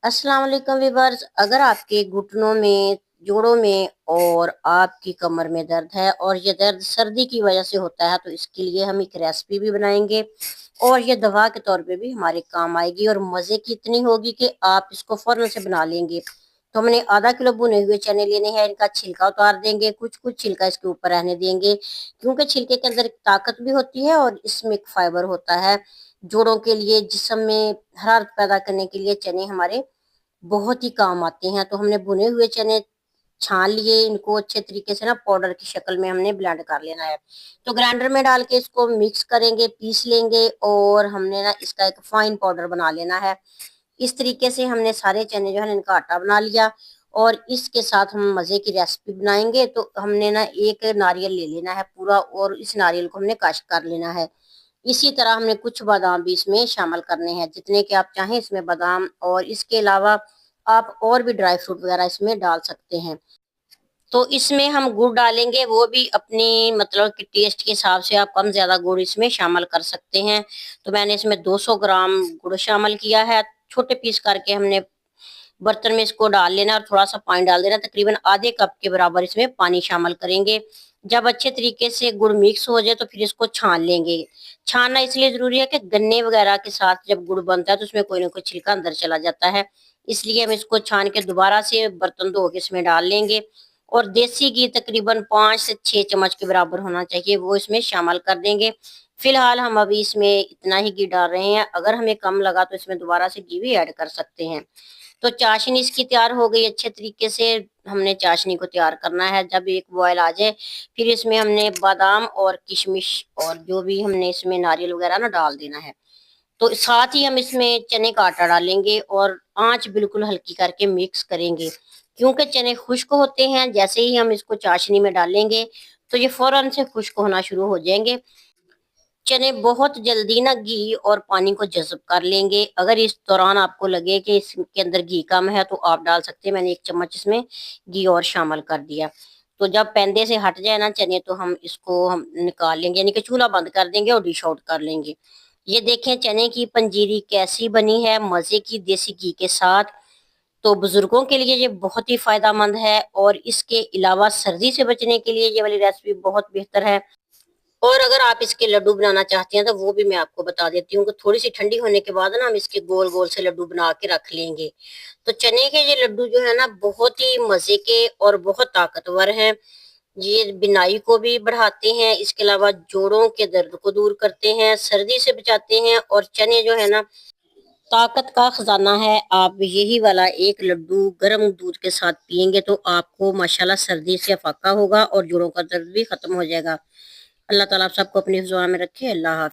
अस्सलाम वालेकुम व्यूअर्स। अगर आपके घुटनों में, जोड़ों में और आपकी कमर में दर्द है और ये दर्द सर्दी की वजह से होता है, तो इसके लिए हम एक रेसिपी भी बनाएंगे और ये दवा के तौर पे भी हमारे काम आएगी और मज़े की इतनी होगी कि आप इसको फौरन से बना लेंगे। तो हमने आधा किलो भुने हुए चने लेने हैं, इनका छिलका उतार देंगे, कुछ कुछ छिलका इसके ऊपर रहने देंगे क्योंकि छिलके के अंदर ताकत भी होती है और इसमें एक फाइबर होता है। जोड़ों के लिए, जिस्म में हरारत पैदा करने के लिए चने हमारे बहुत ही काम आते हैं। तो हमने भुने हुए चने छान लिए, इनको अच्छे तरीके से ना पाउडर की शक्ल में हमने ब्लेंड कर लेना है। तो ग्राइंडर में डाल के इसको मिक्स करेंगे, पीस लेंगे और हमने ना इसका एक फाइन पाउडर बना लेना है। इस तरीके से हमने सारे चने जो है इनका आटा बना लिया और इसके साथ हम मजे की रेसिपी बनाएंगे। तो हमने ना एक नारियल ले लेना है पूरा और इस नारियल को हमने क्रश कर लेना है। इसी तरह हमने कुछ बादाम भी इसमें शामिल करने हैं, जितने के आप चाहें इसमें बादाम, और इसके अलावा आप और भी ड्राई फ्रूट वगैरह इसमें डाल सकते हैं। तो इसमें हम गुड़ डालेंगे, वो भी अपनी मतलब कि टेस्ट के हिसाब से आप कम ज्यादा गुड़ इसमें शामिल कर सकते हैं। तो मैंने इसमें 200 ग्राम गुड़ शामिल किया है। छोटे पीस करके हमने बर्तन में इसको डाल लेना और थोड़ा सा पानी डाल देना, तकरीबन आधे कप के बराबर इसमें पानी शामिल करेंगे। जब अच्छे तरीके से गुड़ मिक्स हो जाए तो फिर इसको छान लेंगे। छानना इसलिए जरूरी है कि गन्ने वगैरह के साथ जब गुड़ बनता है तो उसमें कोई ना कोई छिलका अंदर चला जाता है, इसलिए हम इसको छान के दोबारा से बर्तन धो के इसमें डाल लेंगे। और देसी घी तकरीबन 5 से 6 चम्मच के बराबर होना चाहिए, वो इसमें शामिल कर देंगे। फिलहाल हम अभी इसमें इतना ही घी डाल रहे हैं, अगर हमें कम लगा तो इसमें दोबारा से घी भी ऐड कर सकते हैं। तो चाशनी इसकी तैयार हो गई अच्छे तरीके से। हमने चाशनी को तैयार करना है, जब एक बॉयल आ जाए फिर इसमें हमने बादाम और किशमिश और जो भी हमने इसमें नारियल वगैरह ना डाल देना है। तो साथ ही हम इसमें चने का आटा डालेंगे और आंच बिल्कुल हल्की करके मिक्स करेंगे, क्योंकि चने खुश्क होते हैं। जैसे ही हम इसको चाशनी में डालेंगे तो ये फौरन से खुश्क होना शुरू हो जाएंगे। चने बहुत जल्दी ना घी और पानी को जज़ब कर लेंगे। अगर इस दौरान आपको लगे कि इसके अंदर घी कम है तो आप डाल सकते हैं। मैंने 1 चम्मच इसमें घी और शामिल कर दिया। तो जब पैंदे से हट जाए ना चने तो हम इसको हम निकाल लेंगे, यानी कि चूल्हा बंद कर देंगे और डिश आउट कर लेंगे। ये देखें चने की पंजीरी कैसी बनी है, मज़े की देसी घी के साथ। तो बुजुर्गों के लिए ये बहुत ही फायदेमंद है और इसके अलावा सर्दी से बचने के लिए ये वाली रेसिपी बहुत बेहतर है। और अगर आप इसके लड्डू बनाना चाहते हैं तो वो भी मैं आपको बता देती हूँ कि थोड़ी सी ठंडी होने के बाद ना हम इसके गोल गोल से लड्डू बना के रख लेंगे। तो चने के ये लड्डू जो है ना बहुत ही मजे के और बहुत ताकतवर हैं। ये बिनाई को भी बढ़ाते हैं, इसके अलावा जोड़ों के दर्द को दूर करते हैं, सर्दी से बचाते हैं। और चने जो है ना ताकत का खजाना है। आप यही वाला एक लड्डू गर्म दूध के साथ पियेंगे तो आपको माशाल्लाह सर्दी से फाका होगा और जोड़ों का दर्द भी खत्म हो जाएगा। अल्लाह ताला आप सबको अपनी हिफ्ज़ में रखे। अल्लाह हाफ़िज़।